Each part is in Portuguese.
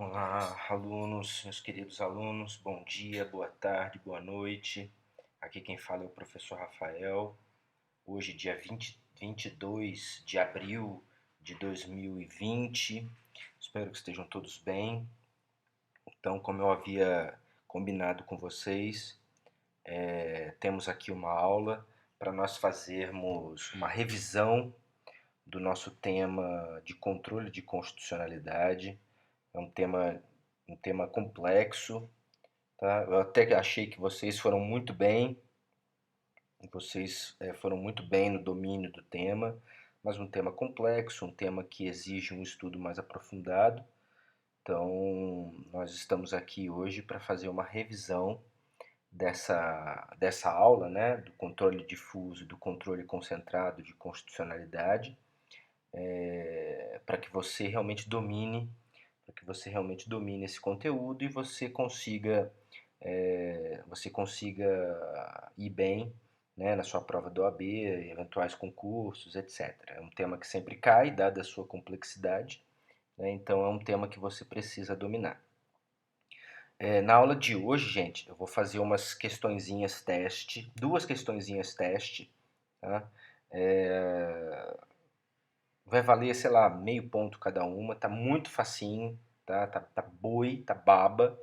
Olá, alunos, meus queridos alunos, bom dia, boa tarde, boa noite. Aqui quem fala é o professor Rafael. Hoje, dia 22 de abril de 2020. Espero que estejam todos bem. Então, como eu havia combinado com vocês, temos aqui uma aula para nós fazermos uma revisão do nosso tema de controle de constitucionalidade. É um tema complexo, tá? Eu até achei que vocês foram muito bem, foram muito bem no domínio do tema, mas um tema complexo, um tema que exige um estudo mais aprofundado. Então, nós estamos aqui hoje para fazer uma revisão dessa aula, né, do controle difuso e do controle concentrado de constitucionalidade, para que você realmente domine, esse conteúdo e você consiga ir bem, né, na sua prova do OAB, eventuais concursos, etc. É um tema que sempre cai, dada a sua complexidade, né, então é um tema que você precisa dominar. Na aula de hoje, gente, eu vou fazer umas questõezinhas teste, duas questõezinhas teste, tá? Vai valer, sei lá, meio ponto cada uma, tá muito facinho, tá? Tá boi, tá baba,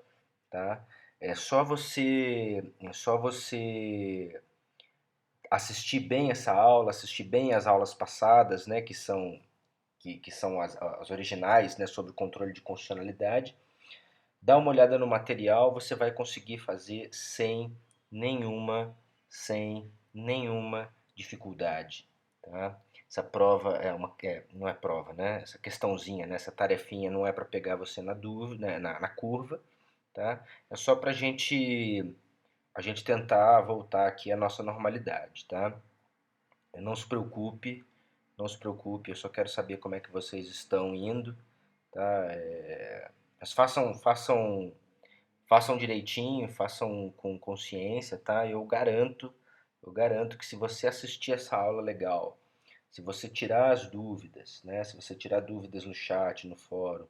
tá? É só você assistir bem essa aula, assistir bem as aulas passadas, né, que são as originais, né, sobre o controle de constitucionalidade. Dá uma olhada no material, você vai conseguir fazer sem nenhuma dificuldade, tá? Essa prova não é prova, né? Essa questãozinha, né? Essa tarefinha não é para pegar você na dúvida, né? na curva, tá? É só para a gente tentar voltar aqui à nossa normalidade, tá? Não se preocupe, não se preocupe, eu só quero saber como é que vocês estão indo, tá? Mas façam direitinho, façam com consciência, tá? Eu garanto que se você assistir essa aula legal, se você tirar as dúvidas, né? Se você tirar dúvidas no chat, no fórum,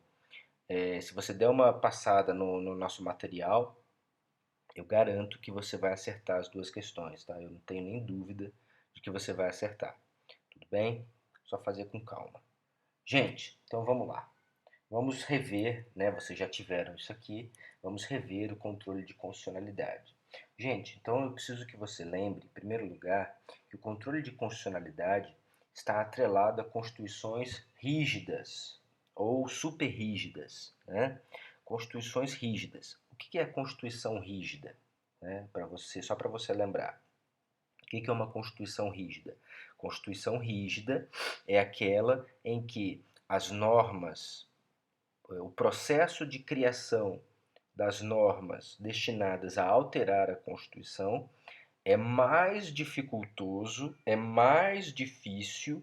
se você der uma passada no nosso material, eu garanto que você vai acertar as duas questões, tá? Eu não tenho nem dúvida de que você vai acertar. Tudo bem? Só fazer com calma. Gente, então vamos lá. Vamos rever, né? Vocês já tiveram isso aqui. Vamos rever o controle de constitucionalidade. Gente, então eu preciso que você lembre, em primeiro lugar, que o controle de constitucionalidade está atrelado a constituições rígidas ou superrígidas, né? Constituições rígidas. O que é a Constituição rígida? Né? Só para você lembrar. O que é uma Constituição rígida? Constituição rígida é aquela em que as normas, o processo de criação das normas destinadas a alterar a Constituição é mais dificultoso, é mais difícil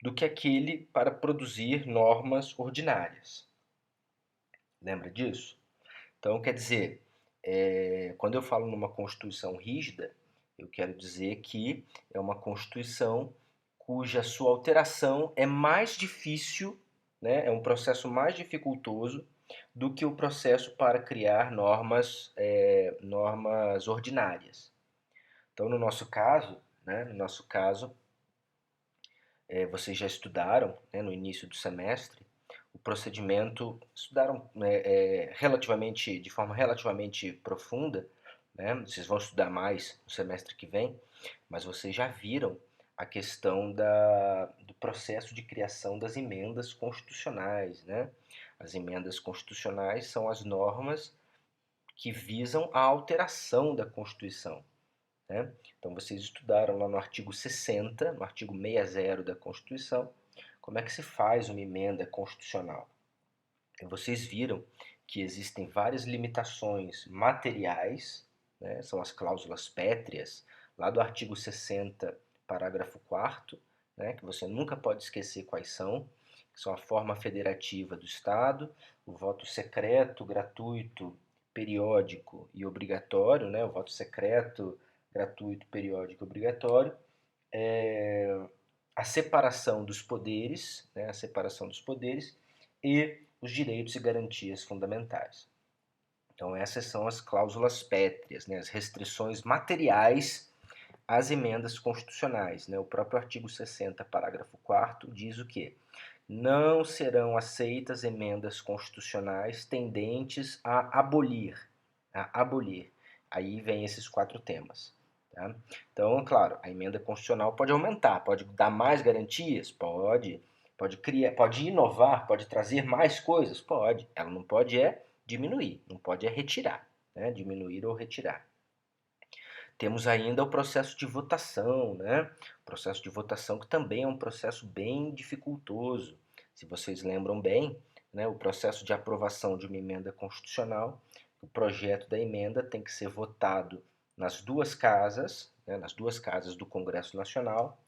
do que aquele para produzir normas ordinárias. Lembra disso? Então, quer dizer, quando eu falo numa Constituição rígida, eu quero dizer que é uma Constituição cuja sua alteração é mais difícil, né, é um processo mais dificultoso do que o processo para criar normas ordinárias. Então, no nosso caso, né, vocês já estudaram, né, no início do semestre, o procedimento, estudaram, né, de forma relativamente profunda, né, vocês vão estudar mais no semestre que vem, mas vocês já viram a questão do processo de criação das emendas constitucionais, né? As emendas constitucionais são as normas que visam a alteração da Constituição, né? Então vocês estudaram lá no artigo 60, no artigo 60 da Constituição, como é que se faz uma emenda constitucional. E vocês viram que existem várias limitações materiais, né? São as cláusulas pétreas, lá do artigo 60, parágrafo 4º, né? Que você nunca pode esquecer quais são, que são a forma federativa do Estado, o voto secreto, gratuito, periódico e obrigatório, né? O voto secreto, gratuito, periódico e obrigatório, a separação dos poderes, né? A separação dos poderes e os direitos e garantias fundamentais. Então, essas são as cláusulas pétreas, né, as restrições materiais às emendas constitucionais. Né? O próprio artigo 60, parágrafo 4º, diz o quê? Não serão aceitas emendas constitucionais tendentes a abolir. Aí vem esses 4 temas. Tá? Então, claro, a emenda constitucional pode aumentar, pode dar mais garantias, pode criar, pode inovar, pode trazer mais coisas, pode. Ela não pode diminuir, não pode retirar, né? Diminuir ou retirar. Temos ainda o processo de votação, né? O processo de votação que também é um processo bem dificultoso. Se vocês lembram bem, né, o processo de aprovação de uma emenda constitucional, o projeto da emenda tem que ser votado nas 2 casas, né, nas 2 casas do Congresso Nacional,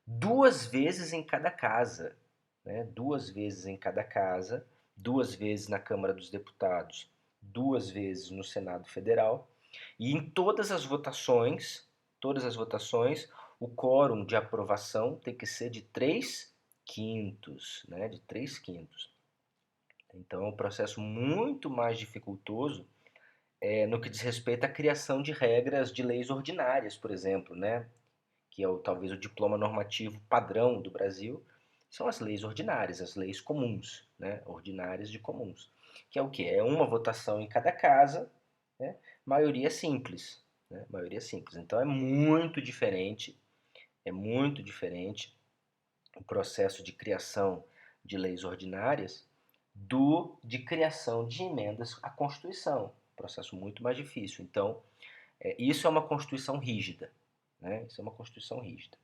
2 vezes em cada casa, né, 2 vezes em cada casa, 2 vezes na Câmara dos Deputados, 2 vezes no Senado Federal, e em todas as votações, o quórum de aprovação tem que ser de 3/5, né, de 3/5. Então é um processo muito mais dificultoso no que diz respeito à criação de regras de leis ordinárias, por exemplo, né, que é talvez o diploma normativo padrão do Brasil, são as leis ordinárias, as leis comuns, né, ordinárias de comuns, que é o quê? É uma votação em cada casa, né, maioria simples, né, maioria simples. Então é muito diferente o processo de criação de leis ordinárias de criação de emendas à Constituição, processo muito mais difícil. Então, isso é uma Constituição rígida, né? Isso é uma Constituição rígida.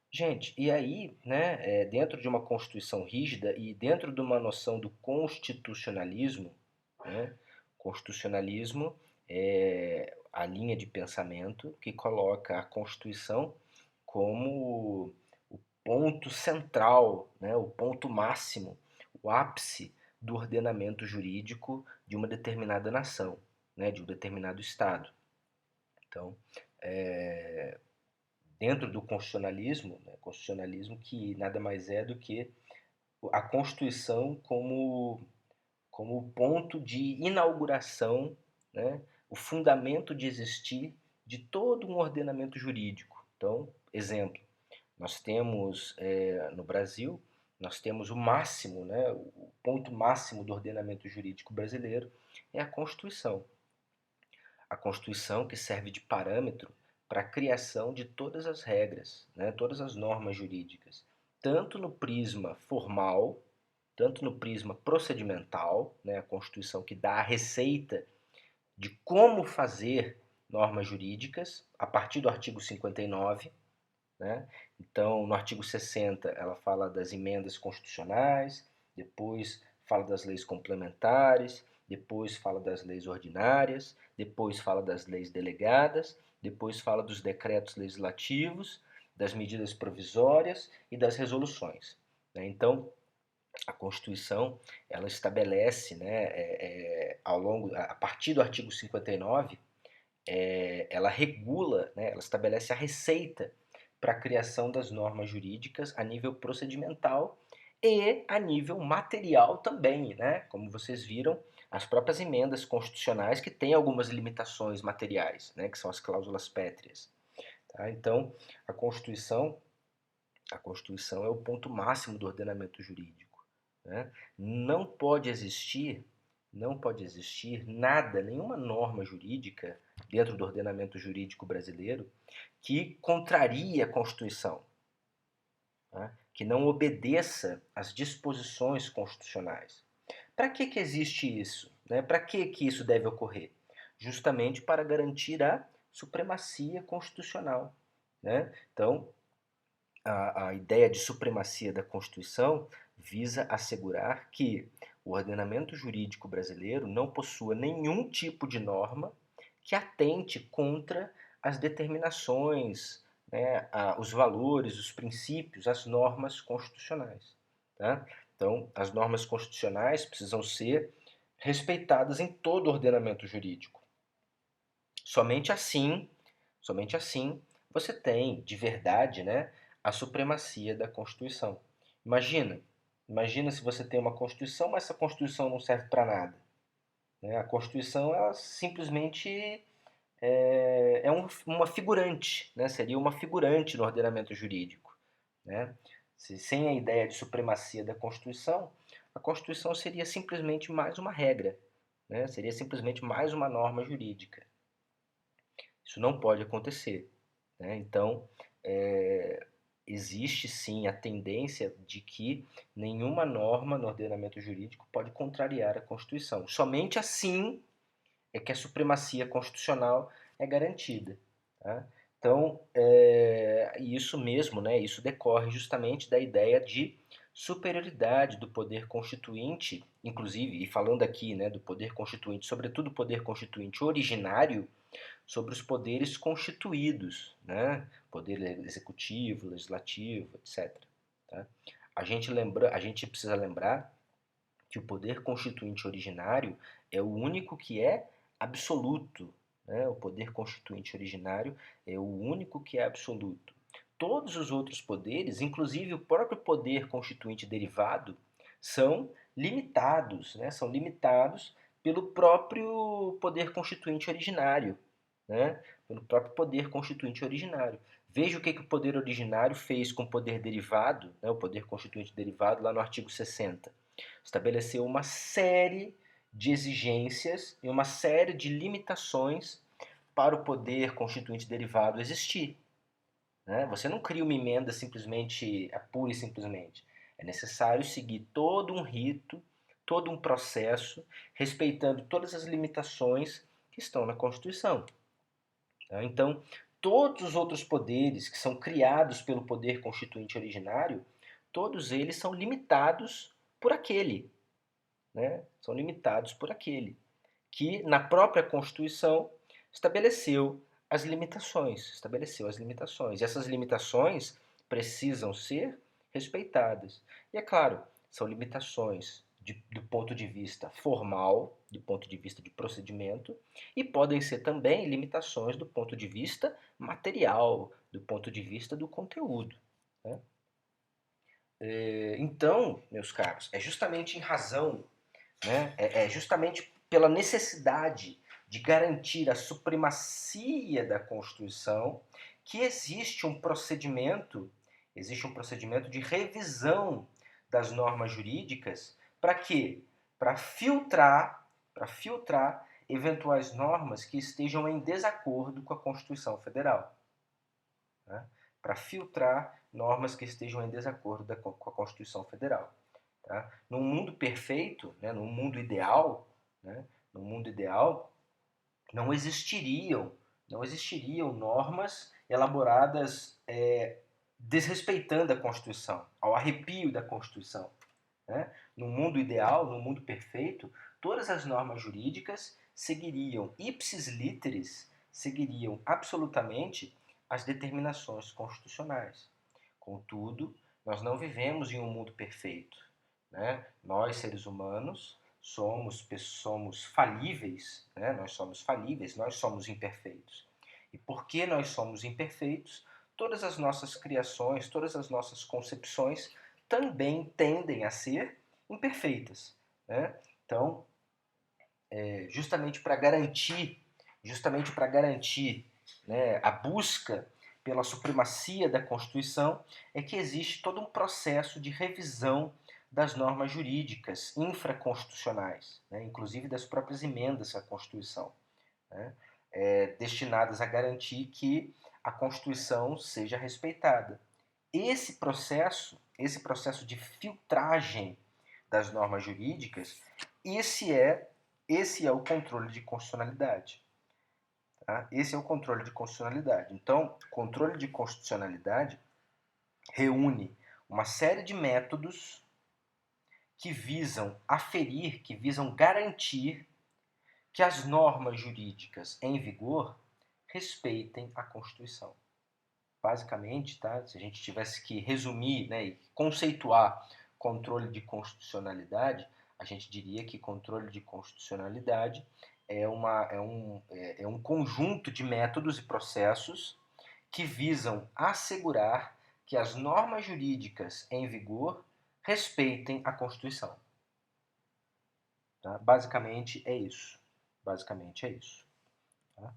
Gente, e aí, né, dentro de uma Constituição rígida e dentro de uma noção do constitucionalismo, né, constitucionalismo é a linha de pensamento que coloca a Constituição como o ponto central, né, o ponto máximo, o ápice do ordenamento jurídico de uma determinada nação, né, de um determinado Estado. Então, dentro do constitucionalismo, né, constitucionalismo que nada mais é do que a Constituição como ponto de inauguração, né, o fundamento de existir de todo um ordenamento jurídico. Então, exemplo, nós temos no Brasil, nós temos o máximo, né, o ponto máximo do ordenamento jurídico brasileiro é a Constituição. A Constituição que serve de parâmetro para a criação de todas as regras, né, todas as normas jurídicas, tanto no prisma formal, tanto no prisma procedimental, né, a Constituição que dá a receita de como fazer normas jurídicas a partir do artigo 59, né? Então, no artigo 60, ela fala das emendas constitucionais, depois fala das leis complementares, depois fala das leis ordinárias, depois fala das leis delegadas, depois fala dos decretos legislativos, das medidas provisórias e das resoluções. Né? Então, a Constituição ela estabelece, né, a partir do artigo 59, ela regula, né, ela estabelece a receita para a criação das normas jurídicas a nível procedimental e a nível material também, né? Como vocês viram, as próprias emendas constitucionais que têm algumas limitações materiais, né, que são as cláusulas pétreas. Tá? Então, a Constituição é o ponto máximo do ordenamento jurídico. Né? Não pode existir nada, nenhuma norma jurídica dentro do ordenamento jurídico brasileiro que contrarie a Constituição, né? Que não obedeça às disposições constitucionais. Para que existe isso? Né? Para que isso deve ocorrer? Justamente para garantir a supremacia constitucional. Né? Então, a ideia de supremacia da Constituição visa assegurar que o ordenamento jurídico brasileiro não possua nenhum tipo de norma que atente contra as determinações, né, os valores, os princípios, as normas constitucionais. Tá? Então, as normas constitucionais precisam ser respeitadas em todo o ordenamento jurídico. Somente assim você tem, de verdade, né, a supremacia da Constituição. Imagina, Imagina se você tem uma Constituição, mas essa Constituição não serve para nada, né? A Constituição, ela simplesmente uma figurante, né? Seria uma figurante no ordenamento jurídico, né? Sem a ideia de supremacia da Constituição, a Constituição seria simplesmente mais uma regra, né? Seria simplesmente mais uma norma jurídica. Isso não pode acontecer, né? Então, existe sim a tendência de que nenhuma norma no ordenamento jurídico pode contrariar a Constituição. Somente assim é que a supremacia constitucional é garantida. Tá? Então, isso mesmo, né, isso decorre justamente da ideia de superioridade do poder constituinte, inclusive, e falando aqui, né, do poder constituinte, sobretudo o poder constituinte originário, sobre os poderes constituídos, né, poder executivo, legislativo, etc. Tá? A gente precisa lembrar que o poder constituinte originário é o único que é absoluto, né? O poder constituinte originário é o único que é absoluto. Todos os outros poderes, inclusive o próprio poder constituinte derivado, são limitados, né? São limitados pelo próprio poder constituinte originário, né? Pelo próprio poder constituinte originário. Veja o que o poder originário fez com o poder derivado, né? O poder constituinte derivado, lá no artigo 60. Estabeleceu uma série de exigências e uma série de limitações para o poder constituinte derivado existir. Né? Você não cria uma emenda simplesmente, pura e simplesmente. É necessário seguir todo um rito, todo um processo, respeitando todas as limitações que estão na Constituição. Tá? Então, todos os outros poderes que são criados pelo poder constituinte originário, todos eles são limitados por aquele, né? São limitados por aquele que, na própria Constituição, estabeleceu as limitações. E essas limitações precisam ser respeitadas. E é claro, são limitações do ponto de vista formal, do ponto de vista de procedimento, e podem ser também limitações do ponto de vista material, do ponto de vista do conteúdo. Né? Então, meus caros, é justamente em razão, né? É justamente pela necessidade de garantir a supremacia da Constituição que existe um procedimento de revisão das normas jurídicas para quê? Para filtrar eventuais normas que estejam em desacordo com a Constituição Federal. Né? Para filtrar normas que estejam em desacordo com a Constituição Federal. Tá? Num mundo perfeito, né, num mundo ideal, né, no mundo ideal, não existiriam, não existiriam normas elaboradas desrespeitando a Constituição, ao arrepio da Constituição. Né? No mundo ideal, no mundo perfeito, todas as normas jurídicas seguiriam ipsis literis, seguiriam absolutamente as determinações constitucionais. Contudo, nós não vivemos em um mundo perfeito. Né? Nós, seres humanos, somos falíveis, né? Nós somos falíveis, nós somos imperfeitos. E porque nós somos imperfeitos, todas as nossas criações, todas as nossas concepções também tendem a ser imperfeitas. Né? Então, justamente para garantir, né, a busca pela supremacia da Constituição, é que existe todo um processo de revisão das normas jurídicas infraconstitucionais, né, inclusive das próprias emendas à Constituição, né, destinadas a garantir que a Constituição seja respeitada. Esse processo de filtragem das normas jurídicas, esse é o controle de constitucionalidade. Tá? Esse é o controle de constitucionalidade. Então, controle de constitucionalidade reúne uma série de métodos que visam aferir, que visam garantir que as normas jurídicas em vigor respeitem a Constituição. Basicamente, tá? Se a gente tivesse que resumir, né, e conceituar controle de constitucionalidade, a gente diria que controle de constitucionalidade é um conjunto de métodos e processos que visam assegurar que as normas jurídicas em vigor respeitem a Constituição. Tá? Basicamente é isso. Basicamente é isso. Tá?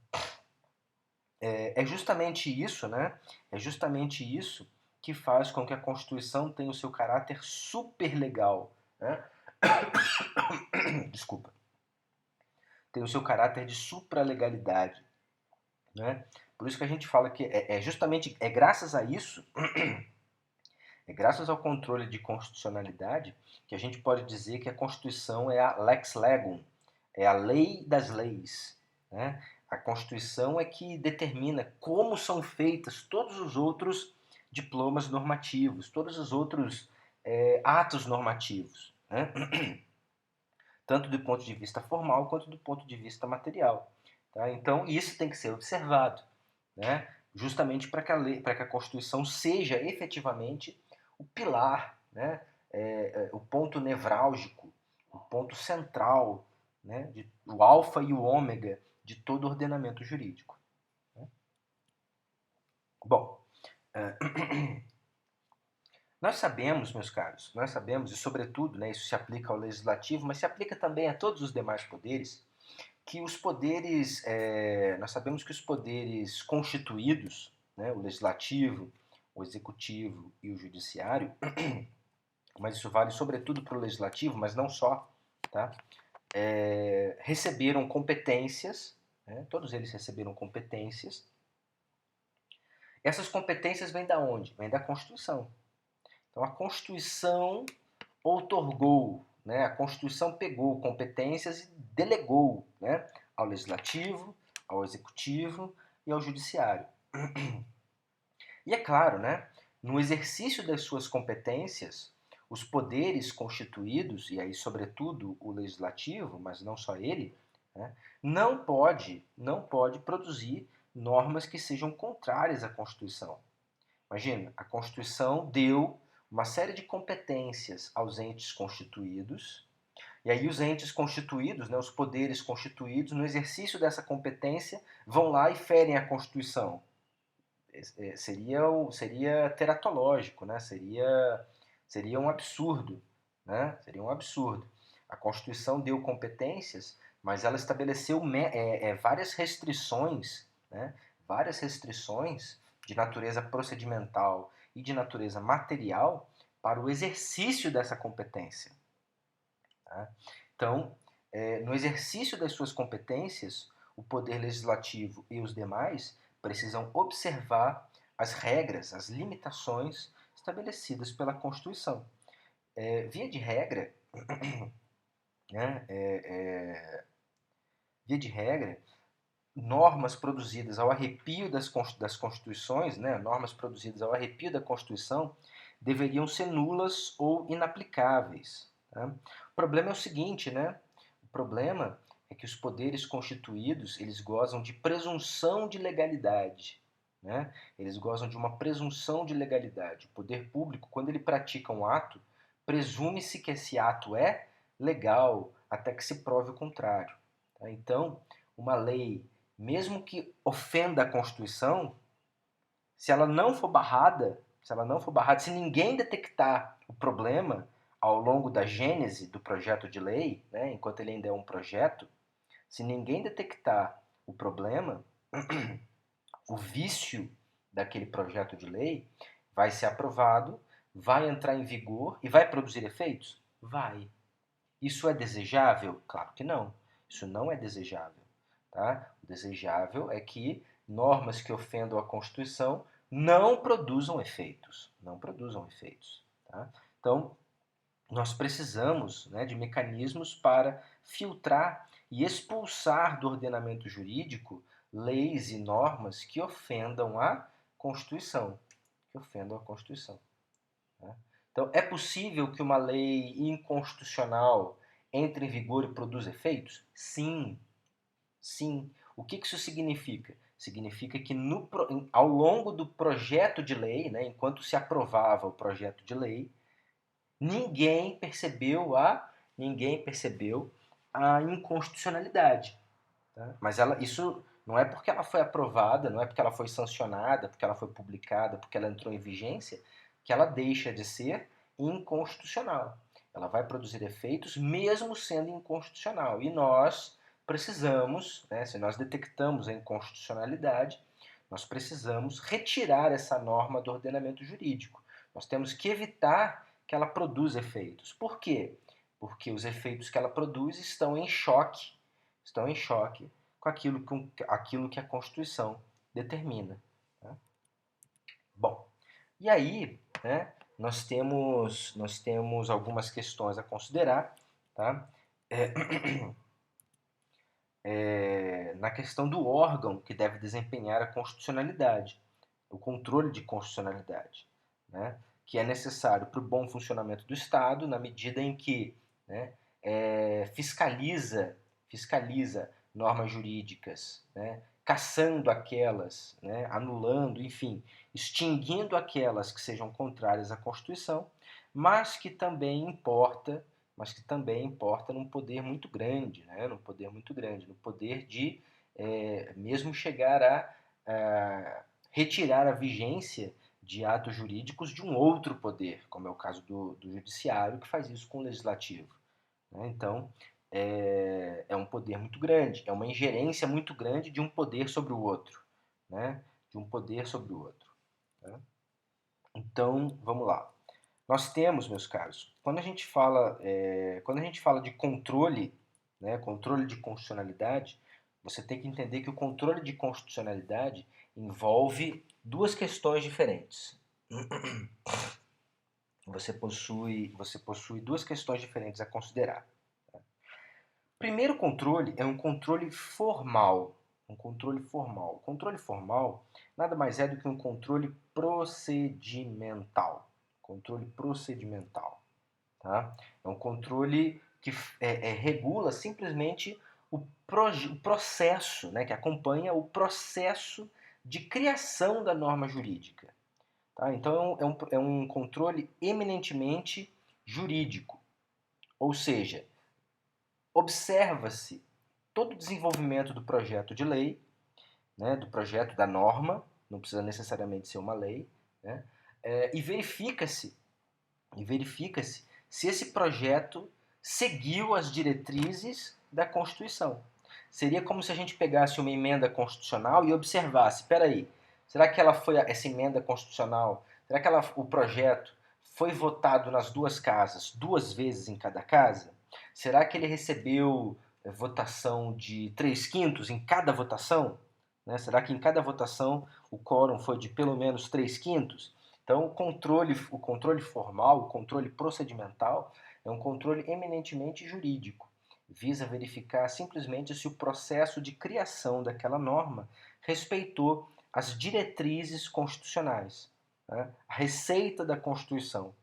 É justamente isso, né? É justamente isso que faz com que a Constituição tenha o seu caráter super legal, né? Desculpa. Tem o seu caráter de supralegalidade, né? Por isso que a gente fala que justamente graças a isso, é graças ao controle de constitucionalidade que a gente pode dizer que a Constituição é a lex legum, é a lei das leis, né? A Constituição é que determina como são feitas todos os outros diplomas normativos, todos os outros atos normativos, né? Tanto do ponto de vista formal quanto do ponto de vista material. Tá? Então, isso tem que ser observado, né? Justamente para que a Constituição seja efetivamente o pilar, né? O ponto nevrálgico, o ponto central, né? O alfa e o ômega de todo ordenamento jurídico. Né? Bom, nós sabemos, meus caros, nós sabemos, e sobretudo, né, isso se aplica ao legislativo, mas se aplica também a todos os demais poderes, que os poderes, nós sabemos que os poderes constituídos, né, o legislativo, o executivo e o judiciário, mas isso vale sobretudo para o legislativo, mas não só, tá? Receberam competências, né, todos eles receberam competências. Essas competências vêm da onde? Vêm da Constituição. Então a Constituição outorgou, né, a Constituição pegou competências e delegou, né, ao legislativo, ao executivo e ao judiciário. E é claro, né, no exercício das suas competências, os poderes constituídos, e aí sobretudo o legislativo, mas não só ele, né, não pode produzir normas que sejam contrárias à Constituição. Imagina, a Constituição deu uma série de competências aos entes constituídos, e aí os entes constituídos, né, os poderes constituídos, no exercício dessa competência, vão lá e ferem a Constituição. Seria teratológico, né? Seria um absurdo. Né? Seria um absurdo. A Constituição deu competências, mas ela estabeleceu várias restrições, né? Várias restrições de natureza procedimental e de natureza material para o exercício dessa competência. Tá? Então, no exercício das suas competências, o Poder Legislativo e os demais precisam observar as regras, as limitações estabelecidas pela Constituição. Via de regra, né, via de regra, normas produzidas ao arrepio das Constituições, né, normas produzidas ao arrepio da Constituição, deveriam ser nulas ou inaplicáveis. Tá? O problema é o seguinte, né? O problema é que os poderes constituídos, eles gozam de presunção de legalidade. Né? Eles gozam de uma presunção de legalidade. O poder público, quando ele pratica um ato, presume-se que esse ato é legal até que se prove o contrário. Tá? Então, uma lei, mesmo que ofenda a Constituição, se ela não for barrada, se ninguém detectar o problema ao longo da gênese do projeto de lei, né, enquanto ele ainda é um projeto, se ninguém detectar o problema, o vício daquele projeto de lei vai ser aprovado, vai entrar em vigor e vai produzir efeitos? Vai. Isso é desejável? Claro que não. Isso não é desejável. Tá? O desejável é que normas que ofendam a Constituição não produzam efeitos. Não produzam efeitos. Tá? Então, nós precisamos, né, de mecanismos para filtrar e expulsar do ordenamento jurídico leis e normas que ofendam a Constituição. Que ofendam a Constituição. Tá? Então, é possível que uma lei inconstitucional entre em vigor e produza efeitos? Sim. Sim. O que isso significa? Significa que ao longo do projeto de lei, né, enquanto se aprovava o projeto de lei, ninguém percebeu a inconstitucionalidade. Tá? Mas isso não é porque ela foi aprovada, não é porque ela foi sancionada, porque ela foi publicada, porque ela entrou em vigência, que ela deixa de ser inconstitucional. Ela vai produzir efeitos mesmo sendo inconstitucional. E nós precisamos, né, se nós detectamos a inconstitucionalidade, nós precisamos retirar essa norma do ordenamento jurídico. Nós temos que evitar que ela produza efeitos. Por quê? Porque os efeitos que ela produz estão em choque com aquilo que a Constituição determina. Né? Bom, e aí, né, nós temos algumas questões a considerar, tá? Na questão do órgão que deve desempenhar a constitucionalidade, o controle de constitucionalidade, né? Que é necessário para o bom funcionamento do Estado, na medida em que, né, fiscaliza normas jurídicas, né, cassando aquelas, né, anulando, enfim, extinguindo aquelas que sejam contrárias à Constituição, mas que também importa num poder muito grande, né, no poder de mesmo chegar a retirar a vigência de atos jurídicos de um outro poder, como é o caso do judiciário, que faz isso com o legislativo. Né? Então, é um poder muito grande, é uma ingerência muito grande de um poder sobre o outro. Né? De um poder sobre o outro. Né? Então, vamos lá. Nós temos, meus caros, quando a gente fala de controle, né, controle de constitucionalidade, você tem que entender que o controle de constitucionalidade envolve duas questões diferentes. Você possui duas questões diferentes a considerar. O primeiro controle é um controle formal. Um controle formal. O controle formal nada mais é do que um controle procedimental. Controle procedimental. Tá? É um controle que regula simplesmente o processo, né, que acompanha o processo de criação da norma jurídica. Tá? Então é um controle eminentemente jurídico. Ou seja, observa-se todo o desenvolvimento do projeto de lei, né, do projeto da norma, não precisa necessariamente ser uma lei, né, e verifica-se se esse projeto seguiu as diretrizes da Constituição. Seria como se a gente pegasse uma emenda constitucional e observasse, espera aí, será que essa emenda constitucional, será que o projeto foi votado nas duas casas, duas vezes em cada casa? Será que ele recebeu votação de 3/5 em cada votação? Né? Será que em cada votação o quórum foi de pelo menos 3/5? Então, o controle formal, o controle procedimental, é um controle eminentemente jurídico. Visa verificar simplesmente se o processo de criação daquela norma respeitou as diretrizes constitucionais, né? A receita da Constituição.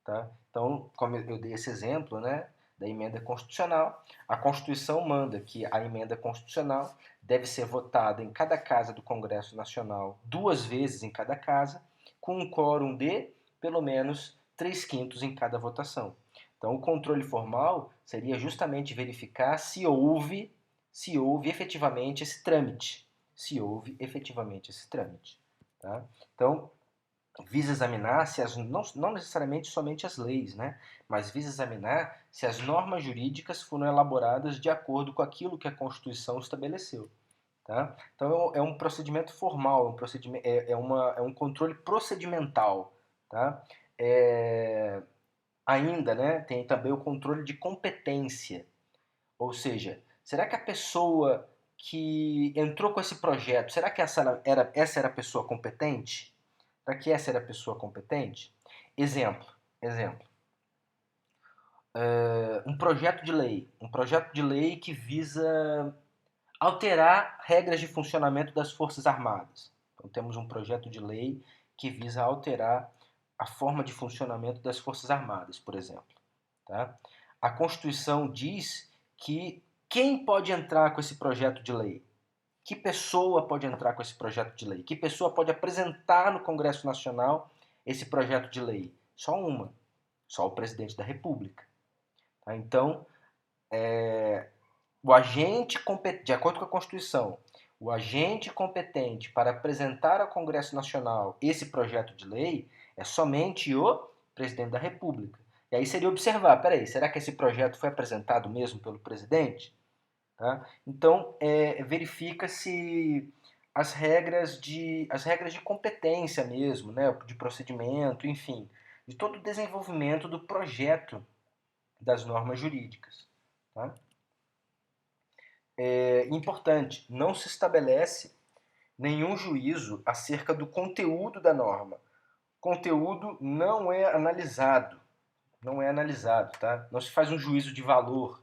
Tá? Então, como eu dei esse exemplo, né, da emenda constitucional, a Constituição manda que a emenda constitucional deve ser votada em cada casa do Congresso Nacional 2 vezes em cada casa, com um quórum de pelo menos 3/5 em cada votação. Então, o controle formal seria justamente verificar se houve efetivamente esse trâmite. Se houve efetivamente esse trâmite. Tá? Então, visa examinar se não necessariamente somente as leis, né? Mas visa examinar se as normas jurídicas foram elaboradas de acordo com aquilo que a Constituição estabeleceu. Tá? Então é um procedimento formal, é um controle procedimental. Tá? Ainda, né, tem também o controle de competência. Ou seja, será que a pessoa que entrou com esse projeto, será que essa era a pessoa competente? Será que essa era a pessoa competente? Exemplo. Um projeto de lei que visa alterar regras de funcionamento das Forças Armadas. Então, temos um projeto de lei que visa alterar a forma de funcionamento das Forças Armadas, por exemplo. Tá? A Constituição diz que quem pode entrar com esse projeto de lei? Que pessoa pode entrar com esse projeto de lei? Que pessoa pode apresentar no Congresso Nacional esse projeto de lei? Só uma. Só o presidente da República. Tá? Então, o agente competente, de acordo com a Constituição, o agente competente para apresentar ao Congresso Nacional esse projeto de lei é somente o presidente da República. E aí seria observar, peraí, será que esse projeto foi apresentado mesmo pelo presidente? Tá? Então, verifica-se as regras de competência mesmo, né, de procedimento, enfim, de todo o desenvolvimento do projeto das normas jurídicas. Tá? Importante, não se estabelece nenhum juízo acerca do conteúdo da norma. Conteúdo não é analisado, tá? Não se faz um juízo de valor,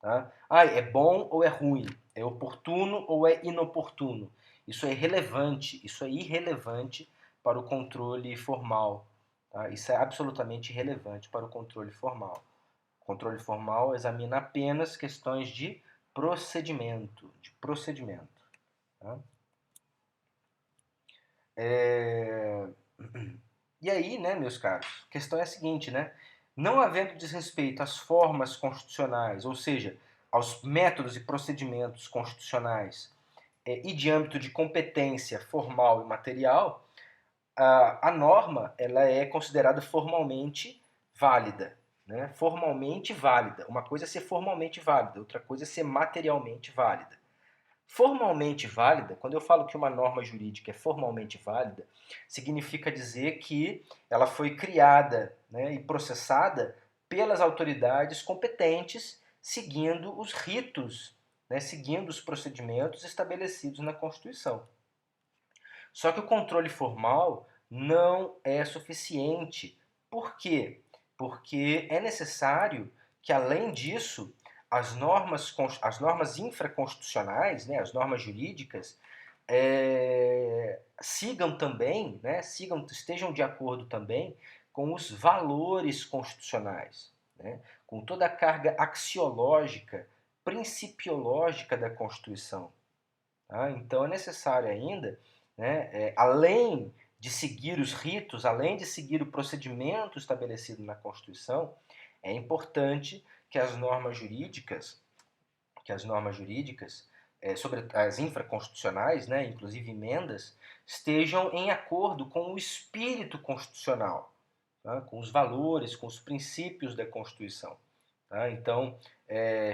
tá? É bom ou é ruim? É oportuno ou é inoportuno? Isso é irrelevante, isso é irrelevante para o controle formal, tá? Isso é absolutamente irrelevante para o controle formal. O controle formal examina apenas questões de procedimento, tá? E aí, né, meus caros, a questão é a seguinte, né? Não havendo desrespeito às formas constitucionais, ou seja, aos métodos e procedimentos constitucionais e de âmbito de competência formal e material, a norma ela é considerada formalmente válida, né? Formalmente válida. Uma coisa é ser formalmente válida, outra coisa é ser materialmente válida. Formalmente válida, quando eu falo que uma norma jurídica é formalmente válida, significa dizer que ela foi criada, né, e processada pelas autoridades competentes, seguindo os ritos, né, seguindo os procedimentos estabelecidos na Constituição. Só que o controle formal não é suficiente. Por quê? Porque é necessário que, além disso, as normas infraconstitucionais, né, as normas jurídicas, sigam também, né, estejam de acordo também com os valores constitucionais, né, com toda a carga axiológica, principiológica da Constituição. Tá? Então é necessário ainda, né, além de seguir os ritos, além de seguir o procedimento estabelecido na Constituição, é importante que as normas jurídicas, sobre as infraconstitucionais, né, inclusive emendas, estejam em acordo com o espírito constitucional, tá? Com os valores, com os princípios da Constituição. Tá? Então,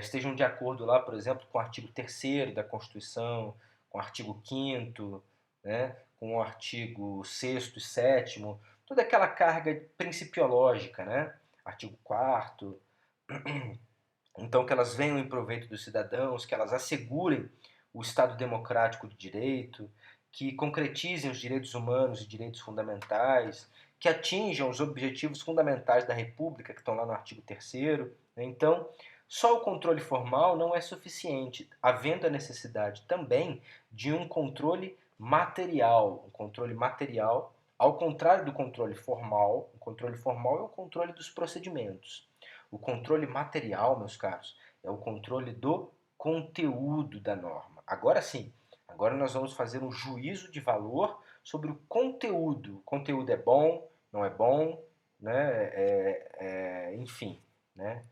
estejam de acordo lá, por exemplo, com o artigo 3º da Constituição, com o artigo 5º, né? Com o artigo 6º e 7º, toda aquela carga principiológica, né? Artigo 4º. Então, que elas venham em proveito dos cidadãos, que elas assegurem o Estado democrático de direito, que concretizem os direitos humanos e direitos fundamentais, que atinjam os objetivos fundamentais da República, que estão lá no artigo 3º. Então, só o controle formal não é suficiente, havendo a necessidade também de um controle material. Ao contrário do controle formal, o controle formal é o controle dos procedimentos. O controle material, meus caros, é o controle do conteúdo da norma. Agora sim, agora nós vamos fazer um juízo de valor sobre o conteúdo. O conteúdo é bom, não é bom, né? Enfim, né?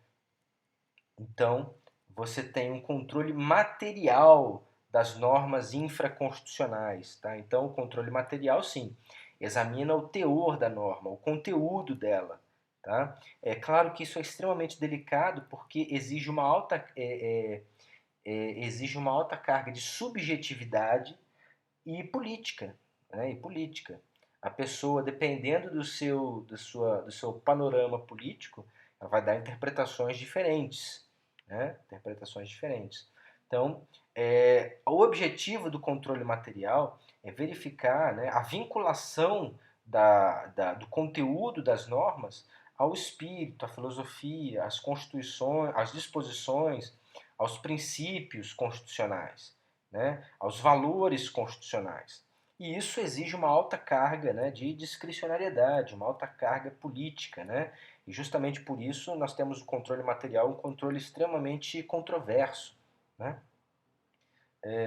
Então, você tem um controle material das normas infraconstitucionais, tá? Então, o controle material, sim, examina o teor da norma, o conteúdo dela, tá? É claro que isso é extremamente delicado porque exige uma alta carga de subjetividade e política, né? A pessoa, dependendo do seu panorama político, ela vai dar interpretações diferentes, né? Interpretações diferentes. Então, o objetivo do controle material é verificar, né, a vinculação do conteúdo das normas ao espírito, à filosofia, às constituições, às disposições, aos princípios constitucionais, né, aos valores constitucionais. E isso exige uma alta carga, né, de discricionariedade, uma alta carga política, né? E justamente por isso nós temos o controle material, um controle extremamente controverso, né?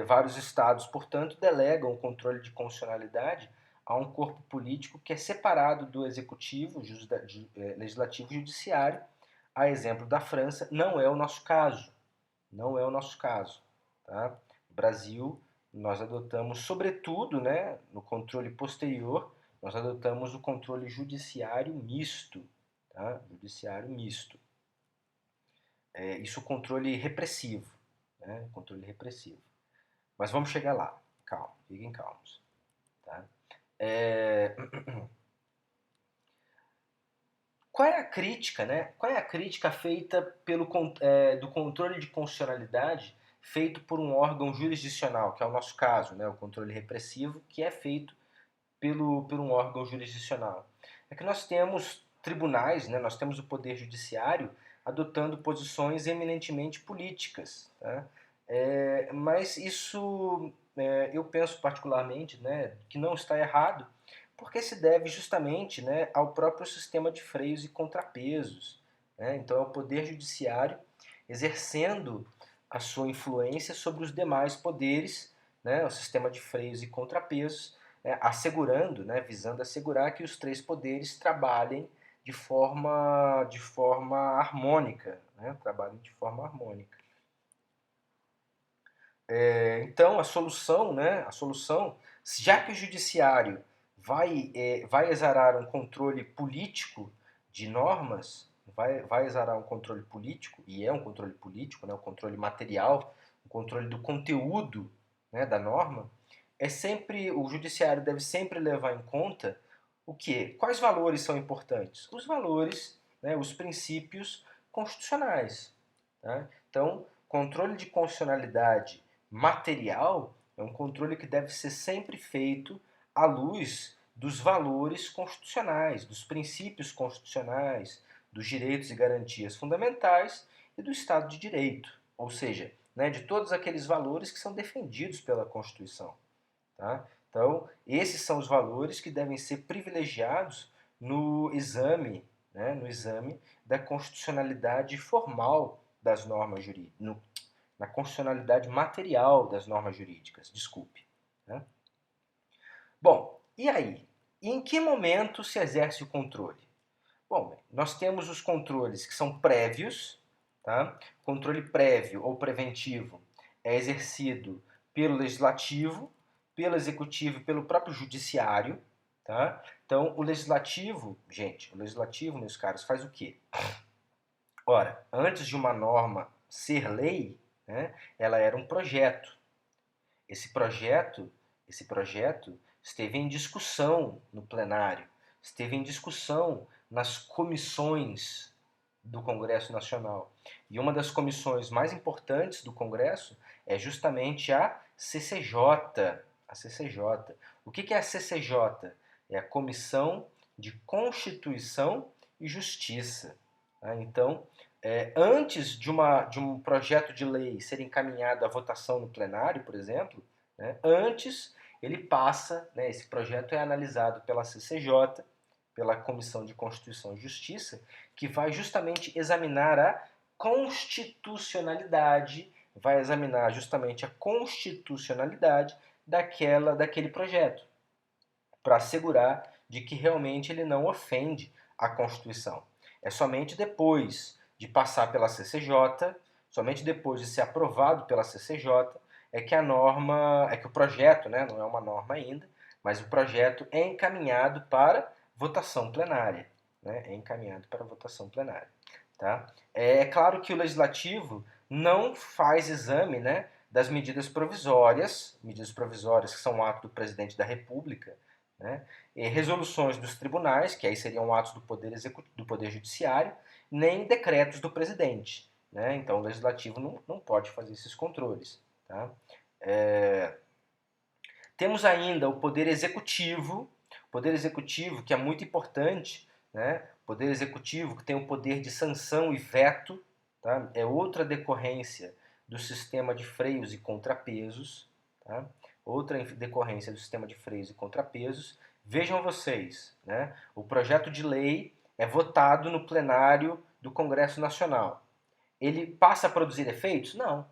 Vários estados, portanto, delegam o controle de constitucionalidade a um corpo político que é separado do executivo, legislativo e judiciário. A exemplo da França, não é o nosso caso. Não é o nosso caso. Tá? No Brasil, nós adotamos, sobretudo, né, no controle posterior, nós adotamos o controle judiciário misto, tá? Judiciário misto. Isso é o controle repressivo, né? Controle repressivo. Mas vamos chegar lá. Calma, fiquem calmos. Tá? É... Qual é a crítica, né? Qual é a crítica feita do controle de constitucionalidade feito por um órgão jurisdicional, que é o nosso caso, né? O controle repressivo, que é feito por um órgão jurisdicional? É que nós temos tribunais, né? Nós temos o poder judiciário adotando posições eminentemente políticas, tá? Mas isso, eu penso particularmente, né, que não está errado, porque se deve justamente, né, ao próprio sistema de freios e contrapesos, né? Então é o poder judiciário exercendo a sua influência sobre os demais poderes, né, o sistema de freios e contrapesos, né, assegurando, né, visando assegurar que os três poderes trabalhem de forma harmônica, né, trabalhem de forma harmônica. Então a solução, já que o judiciário vai exarar um controle político de normas, vai exarar um controle político, e é um controle político, né, um controle material, um controle do conteúdo, né, da norma, o judiciário deve sempre levar em conta o quê? Quais valores são importantes? Os valores, né, os princípios constitucionais. Tá? Então, controle de constitucionalidade material é um controle que deve ser sempre feito à luz dos valores constitucionais, dos princípios constitucionais, dos direitos e garantias fundamentais e do Estado de Direito, ou seja, né, de todos aqueles valores que são defendidos pela Constituição. Tá? Então, esses são os valores que devem ser privilegiados no exame, né, no exame da constitucionalidade formal das normas jurídicas, na constitucionalidade material das normas jurídicas, desculpe. Né? Bom, e aí? Em que momento se exerce o controle? Bom, nós temos os controles que são prévios, tá? Controle prévio ou preventivo é exercido pelo legislativo, pelo executivo e pelo próprio judiciário, tá? Então, o legislativo, gente, o legislativo, meus caros, faz o quê? Ora, antes de uma norma ser lei, né, ela era um projeto. Esse projeto esteve em discussão no plenário, esteve em discussão nas comissões do Congresso Nacional. E uma das comissões mais importantes do Congresso é justamente a CCJ. A CCJ. O que é a CCJ? É a Comissão de Constituição e Justiça. Então, antes de um projeto de lei ser encaminhado à votação no plenário, por exemplo, né, antes ele passa, né, esse projeto é analisado pela CCJ, pela Comissão de Constituição e Justiça, que vai justamente examinar a constitucionalidade, vai examinar justamente a constitucionalidade daquele projeto, para assegurar de que realmente ele não ofende a Constituição. É somente depois de passar pela CCJ, somente depois de ser aprovado pela CCJ, é que o projeto, né, não é uma norma ainda, mas o projeto é encaminhado para votação plenária. Né, é encaminhado para votação plenária. Tá? É claro que o legislativo não faz exame, né, das medidas provisórias que são um ato do presidente da República, né, resoluções dos tribunais, que aí seriam atos do Poder Judiciário, nem decretos do presidente. Né? Então o legislativo não pode fazer esses controles. Tá? Temos ainda o Poder Executivo que é muito importante, né? Poder Executivo que tem o poder de sanção e veto, tá? É outra decorrência do sistema de freios e contrapesos, tá? Outra decorrência do sistema de freios e contrapesos. Vejam vocês, né? O projeto de lei é votado no plenário do Congresso Nacional. Ele passa a produzir efeitos? Não.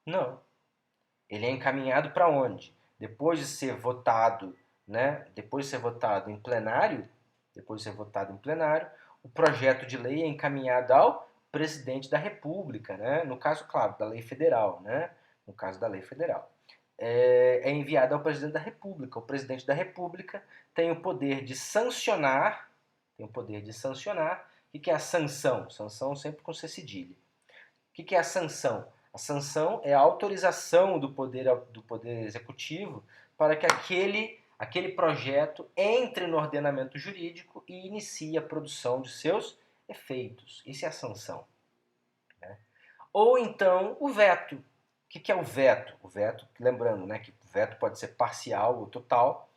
Não. Ele é encaminhado para onde? Depois de ser votado, né? Depois de ser votado em plenário, o projeto de lei é encaminhado ao presidente da República, né? No caso, claro, da lei federal, né? No caso da lei federal. é enviada ao presidente da República. O presidente da República tem o poder de sancionar, O que é a sanção? Sanção sempre com C cedilha. O que é a sanção? A sanção é a autorização do poder executivo para que aquele projeto entre no ordenamento jurídico e inicie a produção de seus efeitos. Isso é a sanção. Né? Ou então o veto. O que é o veto? O veto, lembrando, né, que o veto pode ser parcial ou total.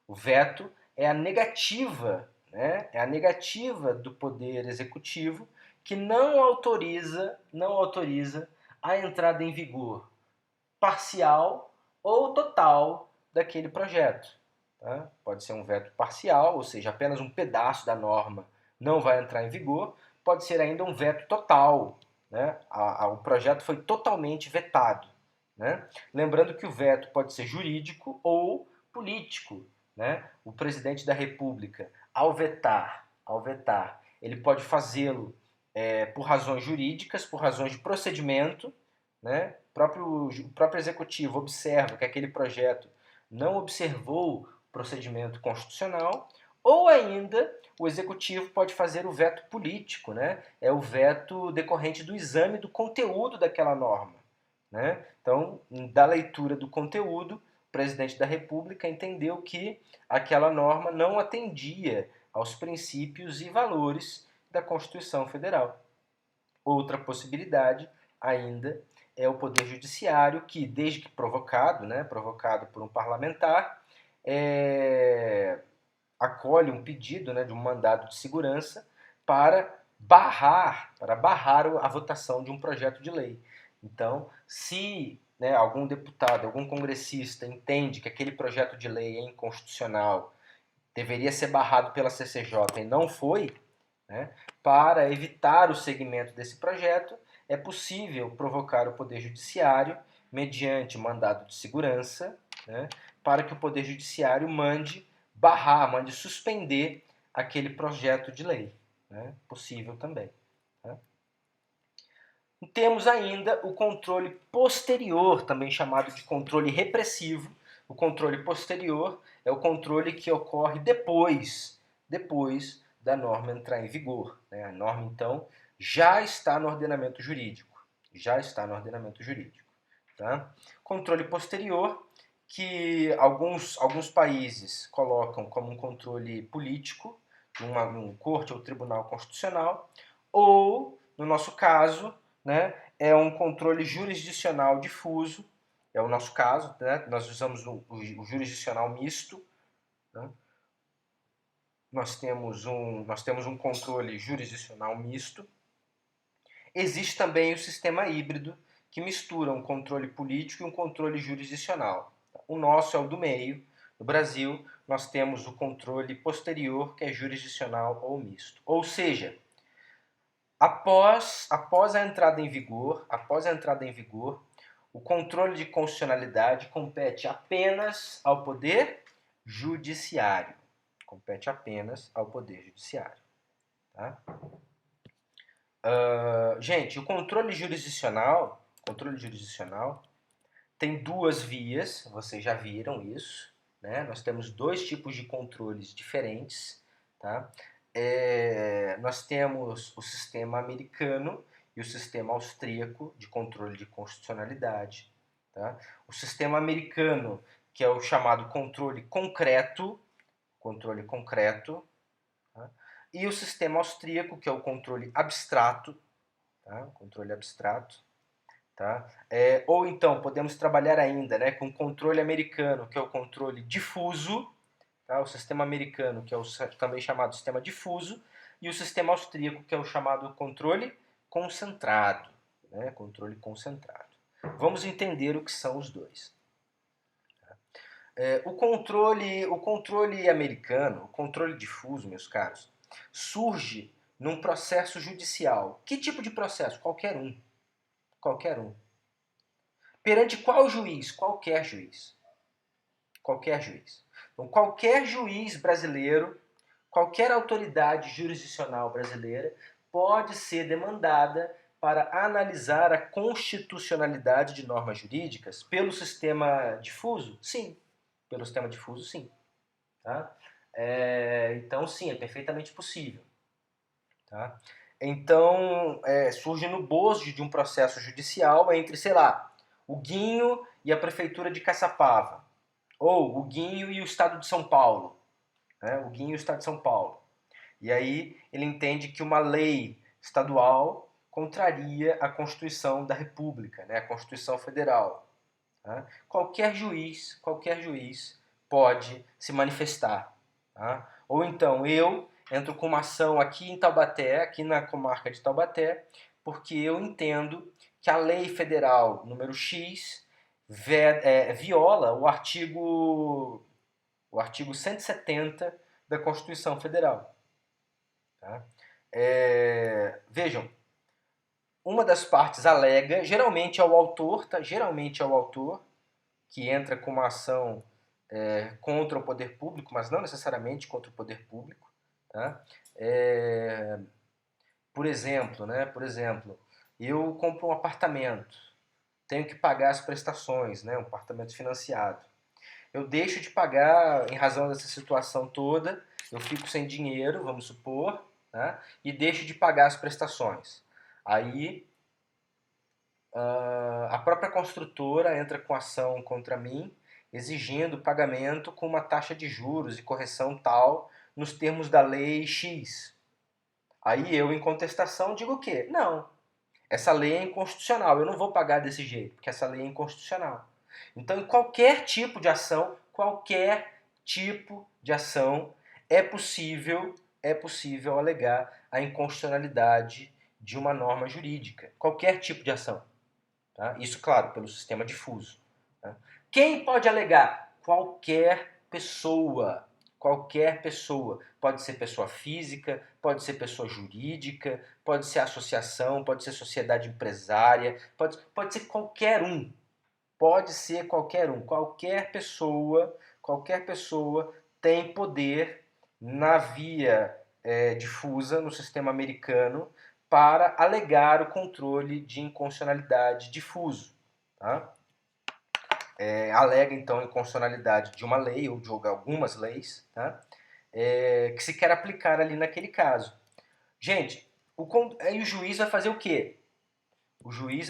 O veto é a negativa, né, é a negativa do poder executivo que não autoriza a entrada em vigor parcial ou total daquele projeto. Tá? Pode ser um veto parcial, ou seja, apenas um pedaço da norma não vai entrar em vigor. Pode ser ainda um veto total. Né? O projeto foi totalmente vetado. Né? Lembrando que o veto pode ser jurídico ou político. Né? O presidente da República, ao vetar, ele pode fazê-lo por razões jurídicas, por razões de procedimento. Né? O próprio executivo observa que aquele projeto não observou o procedimento constitucional, ou ainda o executivo pode fazer o veto político, né? É o veto decorrente do exame do conteúdo daquela norma. Né? Então, da leitura do conteúdo, o presidente da República entendeu que aquela norma não atendia aos princípios e valores da Constituição Federal. Outra possibilidade ainda é o Poder Judiciário, que, desde que provocado por um parlamentar, acolhe um pedido, né, de um mandado de segurança para barrar a votação de um projeto de lei. Então, se, né, algum deputado, algum congressista entende que aquele projeto de lei é inconstitucional, deveria ser barrado pela CCJ e não foi, né, para evitar o seguimento desse projeto, é possível provocar o Poder Judiciário, mediante mandado de segurança, né, para que o Poder Judiciário mande suspender aquele projeto de lei. Né, possível também. Tá? Temos ainda o controle posterior, também chamado de controle repressivo. O controle posterior é o controle que ocorre depois da norma entrar em vigor. Né? A norma, então, já está no ordenamento jurídico. Tá? Controle posterior, que alguns países colocam como um controle político, num corte ou tribunal constitucional, ou, no nosso caso, né, é um controle jurisdicional difuso, é o nosso caso, né? Nós usamos o jurisdicional misto. Né? Nós temos um controle jurisdicional misto. Existe também o sistema híbrido, que mistura um controle político e um controle jurisdicional. O nosso é o do meio. No Brasil, nós temos o controle posterior, que é jurisdicional ou misto. Ou seja, após a entrada em vigor, o controle de constitucionalidade compete apenas ao Poder Judiciário. Tá? Gente, o controle jurisdicional tem duas vias, vocês já viram isso. Né? Nós temos dois tipos de controles diferentes. Tá? Nós temos o sistema americano e o sistema austríaco de controle de constitucionalidade. Tá? O sistema americano, que é o chamado controle concreto, tá? E o sistema austríaco, que é o controle abstrato, tá? Tá? Ou então podemos trabalhar ainda, né, com o controle americano, que é o controle difuso, tá? O sistema americano, que é também chamado sistema difuso, e o sistema austríaco, que é o chamado controle concentrado. Né? Vamos entender o que são os dois. O controle americano, o controle difuso, meus caros, surge num processo judicial. Que tipo de processo? Qualquer um. Perante qual juiz? Qualquer juiz. Então, qualquer juiz brasileiro, qualquer autoridade jurisdicional brasileira pode ser demandada para analisar a constitucionalidade de normas jurídicas pelo sistema difuso? Sim. Pelo sistema difuso, sim. Tá? Então, sim, é perfeitamente possível. Tá? Então, surge no bojo de um processo judicial entre, sei lá, o Guinho e a prefeitura de Caçapava, ou o Guinho e o estado de São Paulo, né? O Guinho e o estado de São Paulo. E aí ele entende que uma lei estadual contraria a Constituição da República, né? A Constituição Federal. Tá? Qualquer juiz pode se manifestar. Tá? Ou então eu entro com uma ação aqui em Taubaté, aqui na comarca de Taubaté, porque eu entendo que a lei federal número X viola o artigo 170 da Constituição Federal. Tá? Vejam, uma das partes alega, geralmente é o autor, tá? Geralmente é o autor que entra com uma ação contra o poder público, mas não necessariamente contra o poder público. Tá? Por exemplo, eu compro um apartamento, tenho que pagar as prestações, né? Um apartamento financiado. Eu deixo de pagar em razão dessa situação toda, eu fico sem dinheiro, vamos supor, né? E deixo de pagar as prestações. Aí a própria construtora entra com ação contra mim, exigindo pagamento com uma taxa de juros e correção tal nos termos da lei X. Aí eu, em contestação, digo o quê? Não, essa lei é inconstitucional, eu não vou pagar desse jeito, porque essa lei é inconstitucional. Então, em qualquer tipo de ação, é possível alegar a inconstitucionalidade de uma norma jurídica. Qualquer tipo de ação. Tá? Isso, claro, pelo sistema difuso. Tá? Quem pode alegar? Qualquer pessoa. Qualquer pessoa. Pode ser pessoa física, pode ser pessoa jurídica, pode ser associação, pode ser sociedade empresária, pode ser qualquer um. Pode ser qualquer um. Qualquer pessoa tem poder na via difusa, no sistema americano, para alegar o controle de inconstitucionalidade difuso. Tá? Alega, então, a inconstitucionalidade de uma lei ou de algumas leis, tá? Que se quer aplicar ali naquele caso. Gente, aí o juiz vai fazer o quê? O juiz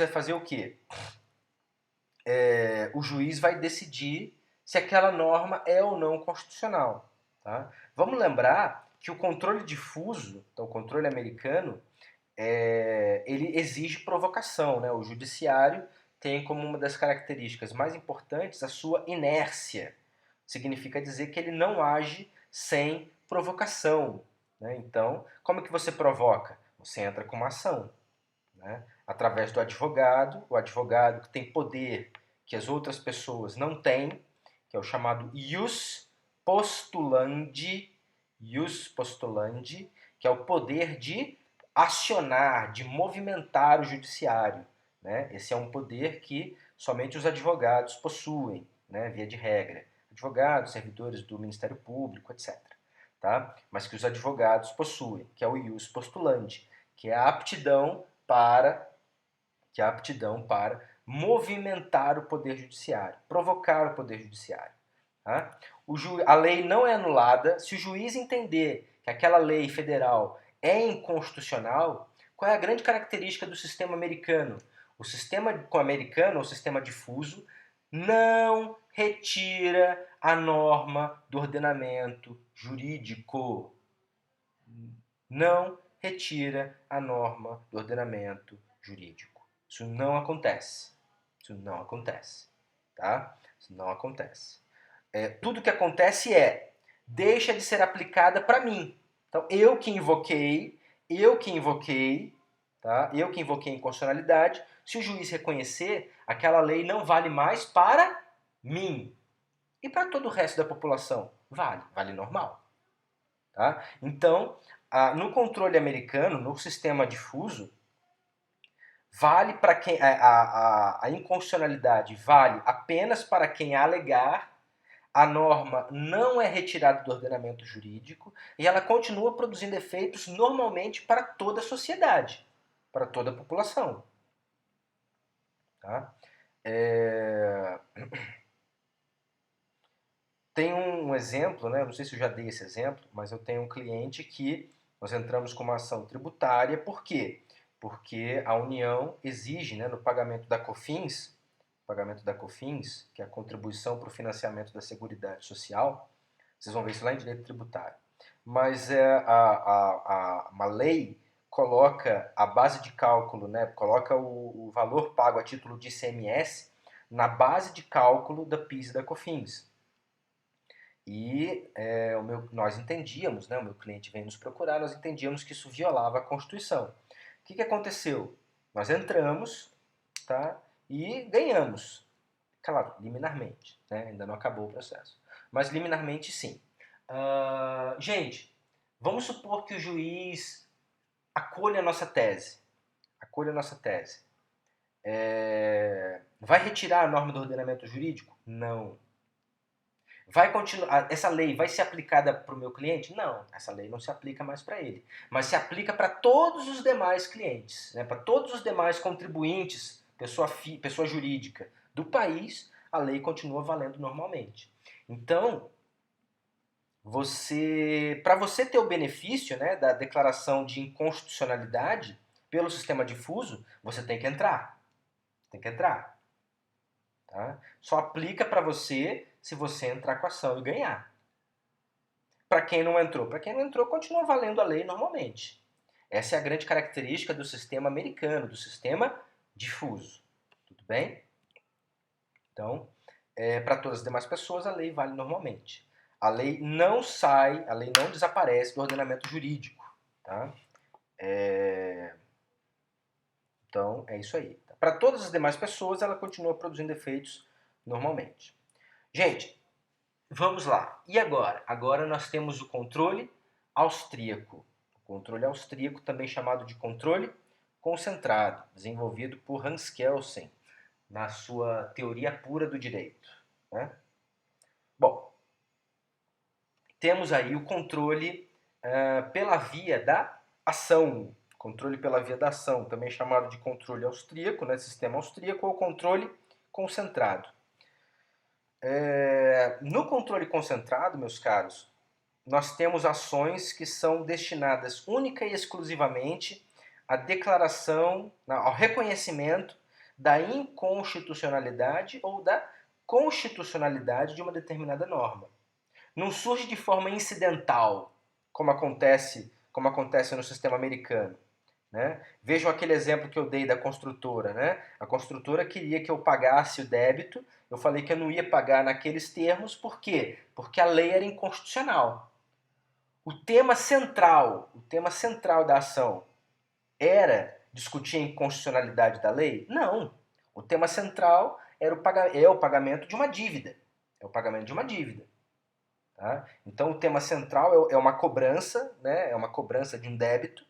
vai decidir se aquela norma é ou não constitucional. Tá? Vamos lembrar que o controle difuso, então o controle americano, ele exige provocação. Né? O judiciário tem como uma das características mais importantes a sua inércia. Significa dizer que ele não age sem provocação. Né? Então, como é que você provoca? Você entra com uma ação. Né? Através do advogado, o advogado que tem poder que as outras pessoas não têm, que é o chamado ius postulandi, que é o poder de acionar, de movimentar o judiciário. Né? Esse é um poder que somente os advogados possuem, né? Via de regra. Advogados, servidores do Ministério Público, etc. Tá? Mas que os advogados possuem, que é o ius postulandi, que é a aptidão para movimentar o poder judiciário, provocar o poder judiciário. Tá? A lei não é anulada se o juiz entender que aquela lei federal é inconstitucional. Qual é a grande característica do sistema americano? O sistema americano, o sistema difuso, não retira a norma do ordenamento jurídico. Não retira a norma do ordenamento jurídico. Isso não acontece. Tá? Isso não acontece. Tudo que acontece deixa de ser aplicada para mim. Então, eu que invoquei, tá? Eu que invoquei a inconstitucionalidade, se o juiz reconhecer, aquela lei não vale mais para mim. E para todo o resto da população? Vale normal. Tá? Então, no controle americano, no sistema difuso, vale para quem a inconstitucionalidade vale apenas para quem alegar, a norma não é retirada do ordenamento jurídico e ela continua produzindo efeitos normalmente para toda a sociedade. para toda a população. Tá? Tem um exemplo, né? Não sei se eu já dei esse exemplo, mas eu tenho um cliente que nós entramos com uma ação tributária. Por quê? Porque a União exige, né, no pagamento da COFINS, que é a contribuição para o financiamento da Seguridade Social, vocês vão ver isso lá em direito tributário. Mas uma lei coloca a base de cálculo, né, coloca o valor pago a título de ICMS na base de cálculo da PIS e da COFINS. E nós entendíamos, né, o meu cliente veio nos procurar, nós entendíamos que isso violava a Constituição. O que aconteceu? Nós entramos, tá, e ganhamos. Claro, liminarmente, né, ainda não acabou o processo. Mas liminarmente sim. Gente, vamos supor que o juiz acolha a nossa tese. Acolha a nossa tese. Vai retirar a norma do ordenamento jurídico? Não. Vai continuar, essa lei vai ser aplicada para o meu cliente? Não, essa lei não se aplica mais para ele. Mas se aplica para todos os demais clientes, né? Para todos os demais contribuintes, pessoa jurídica do país, a lei continua valendo normalmente. Então, para você ter o benefício, né, da declaração de inconstitucionalidade pelo sistema difuso, você tem que entrar. Tem que entrar. Tá? Só aplica para você se você entrar com a ação e ganhar. Para quem não entrou, continua valendo a lei normalmente. Essa é a grande característica do sistema americano, do sistema difuso. Tudo bem? Então, para todas as demais pessoas, a lei vale normalmente. A lei não desaparece do ordenamento jurídico. Tá? Então, é isso aí. Para todas as demais pessoas, ela continua produzindo efeitos normalmente. Gente, vamos lá. E agora? Agora nós temos o controle austríaco. O controle austríaco, também chamado de controle concentrado, desenvolvido por Hans Kelsen na sua Teoria Pura do Direito. Né? Bom, temos aí o controle pela via da ação. Controle pela via da ação, também chamado de controle austríaco, né? Sistema austríaco, ou controle concentrado. No controle concentrado, meus caros, nós temos ações que são destinadas única e exclusivamente à declaração, ao reconhecimento da inconstitucionalidade ou da constitucionalidade de uma determinada norma. Não surge de forma incidental, como acontece no sistema americano. Né? Vejam aquele exemplo que eu dei da construtora. Né? A construtora queria que eu pagasse o débito, eu falei que eu não ia pagar naqueles termos, por quê? Porque a lei era inconstitucional. O tema central da ação era discutir a inconstitucionalidade da lei? Não. O tema central é o pagamento de uma dívida. É o pagamento de uma dívida. Tá? Então o tema central é uma cobrança, né? É uma cobrança de um débito,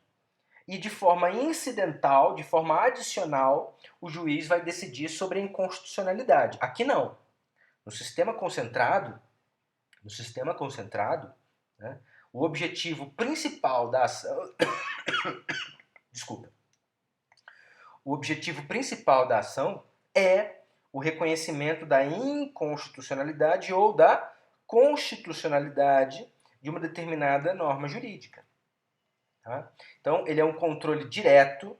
e de forma incidental, de forma adicional, o juiz vai decidir sobre a inconstitucionalidade. Aqui não. No sistema concentrado, né, o objetivo principal da ação... Desculpa. O objetivo principal da ação é o reconhecimento da inconstitucionalidade ou da constitucionalidade de uma determinada norma jurídica. Tá? Então, ele é um controle direto.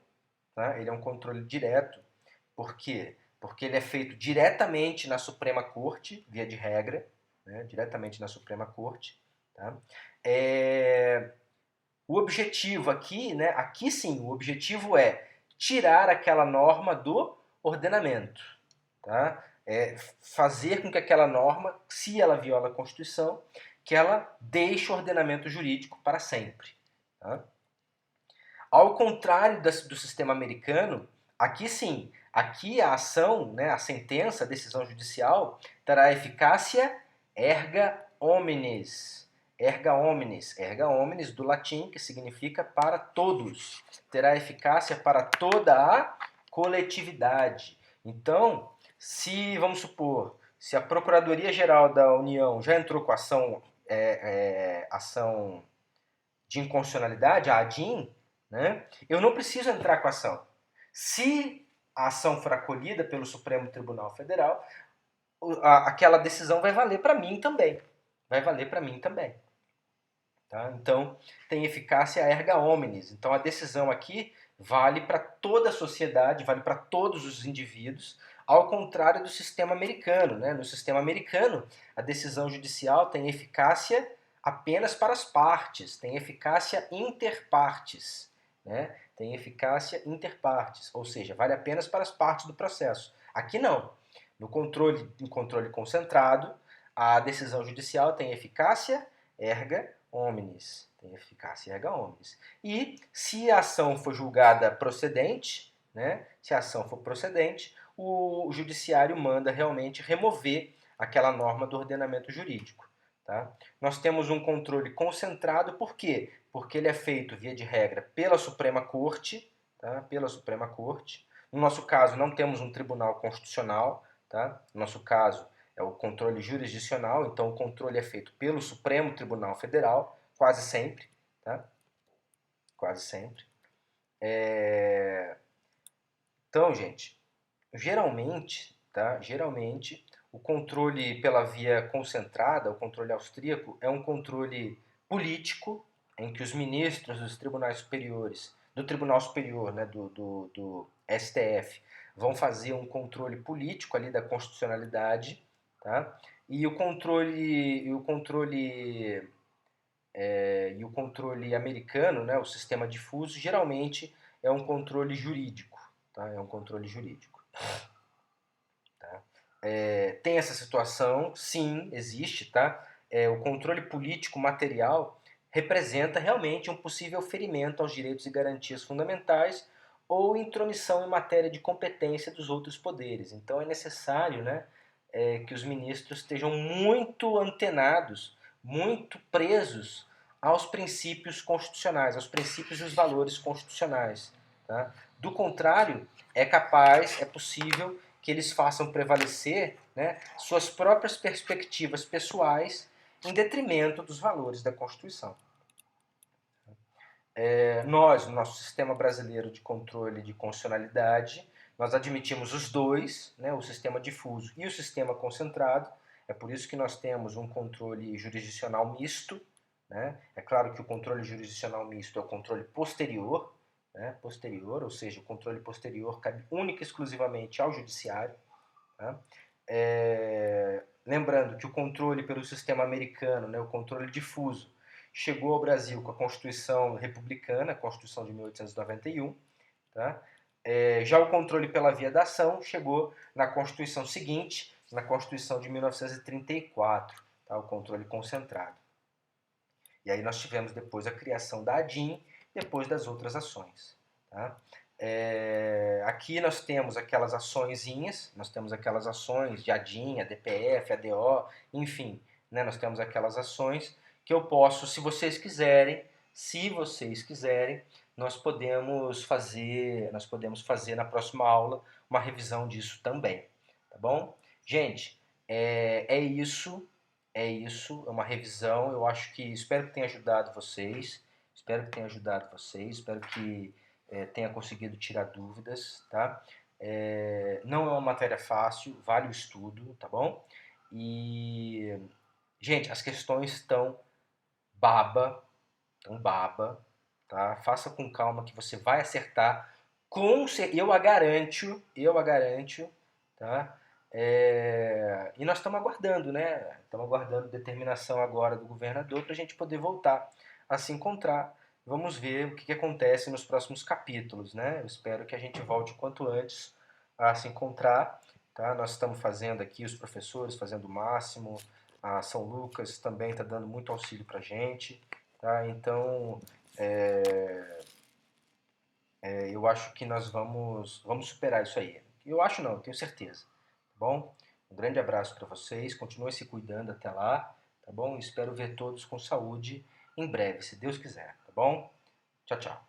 Tá? Ele é um controle direto. Por quê? Porque ele é feito diretamente na Suprema Corte, via de regra, né? Diretamente na Suprema Corte. Tá? O objetivo aqui, né? Aqui sim, o objetivo é tirar aquela norma do ordenamento. Tá? Fazer com que aquela norma, se ela viola a Constituição, que ela deixe o ordenamento jurídico para sempre. Tá? Ao contrário do sistema americano, aqui sim, aqui a ação, né, a sentença, a decisão judicial, terá eficácia erga omnes. Erga omnes do latim, que significa para todos. Terá eficácia para toda a coletividade. Então, vamos supor, se a Procuradoria-Geral da União já entrou com ação de inconstitucionalidade, a ADIM, né? Eu não preciso entrar com a ação. Se a ação for acolhida pelo Supremo Tribunal Federal, aquela decisão vai valer para mim também. Vai valer para mim também. Tá? Então, tem eficácia erga omnes. Então, a decisão aqui vale para toda a sociedade, vale para todos os indivíduos, ao contrário do sistema americano. Né? No sistema americano, a decisão judicial tem eficácia apenas para as partes, tem eficácia inter partes. Né? Tem eficácia inter partes, ou seja, vale apenas para as partes do processo. Aqui não. No controle concentrado, a decisão judicial tem eficácia erga omnes, tem eficácia erga omnes. E se a ação for julgada procedente, né, se a ação for procedente, o judiciário manda realmente remover aquela norma do ordenamento jurídico. Tá? Nós temos um controle concentrado, por quê? Porque ele é feito, via de regra, pela Suprema Corte, tá? Pela Suprema Corte. No nosso caso, não temos um tribunal constitucional, tá? No nosso caso, é o controle jurisdicional, então o controle é feito pelo Supremo Tribunal Federal, quase sempre, tá? Quase sempre. Então, gente, geralmente, tá? Geralmente, o controle pela via concentrada, o controle austríaco, é um controle político, em que os ministros dos tribunais superiores, do Tribunal Superior, né, do STF, vão fazer um controle político ali da constitucionalidade, tá? E o controle americano, né, o sistema difuso, geralmente é um controle jurídico, tá? É um controle jurídico. Tá? Tem essa situação, sim, existe, tá? O controle político material representa realmente um possível ferimento aos direitos e garantias fundamentais ou intromissão em matéria de competência dos outros poderes. Então é necessário, né, que os ministros estejam muito antenados, muito presos aos princípios constitucionais, aos princípios e os valores constitucionais. Tá? Do contrário, é possível que eles façam prevalecer, né, suas próprias perspectivas pessoais em detrimento dos valores da Constituição. Nós, no nosso sistema brasileiro de controle de constitucionalidade, nós admitimos os dois, né, o sistema difuso e o sistema concentrado. É por isso que nós temos um controle jurisdicional misto. Né? É claro que o controle jurisdicional misto é o controle posterior, né, ou seja, o controle posterior cabe única e exclusivamente ao judiciário. Tá? Lembrando que o controle pelo sistema americano, né, o controle difuso, chegou ao Brasil com a Constituição Republicana, a Constituição de 1891. Tá? Já o controle pela via da ação chegou na Constituição seguinte, na Constituição de 1934, tá? O controle concentrado. E aí nós tivemos depois a criação da ADIM, depois das outras ações. Tá? Aqui nós temos aquelas açõezinhas, nós temos aquelas ações de ADIM, ADPF, ADO, enfim, né? Nós temos aquelas ações que eu posso, se vocês quiserem, nós podemos fazer na próxima aula uma revisão disso também, tá bom? Gente, é isso, é uma revisão. Eu acho que espero que tenha ajudado vocês, espero que tenha conseguido tirar dúvidas, tá? Não é uma matéria fácil, vale o estudo, tá bom? E, gente, as questões estão baba, tá? Faça com calma que você vai acertar. Eu a garanto, tá? E nós estamos aguardando, né? Estamos aguardando determinação agora do governador para a gente poder voltar a se encontrar. Vamos ver o que acontece nos próximos capítulos, né? Eu espero que a gente volte o quanto antes a se encontrar, tá? Nós estamos fazendo aqui, os professores fazendo o máximo, a São Lucas também está dando muito auxílio para a gente, tá? Então, eu acho que nós vamos superar isso aí. Eu acho não, eu tenho certeza. Tá bom? Um grande abraço para vocês, continuem se cuidando até lá, tá bom? Espero ver todos com saúde em breve, se Deus quiser, tá bom? Tchau, tchau.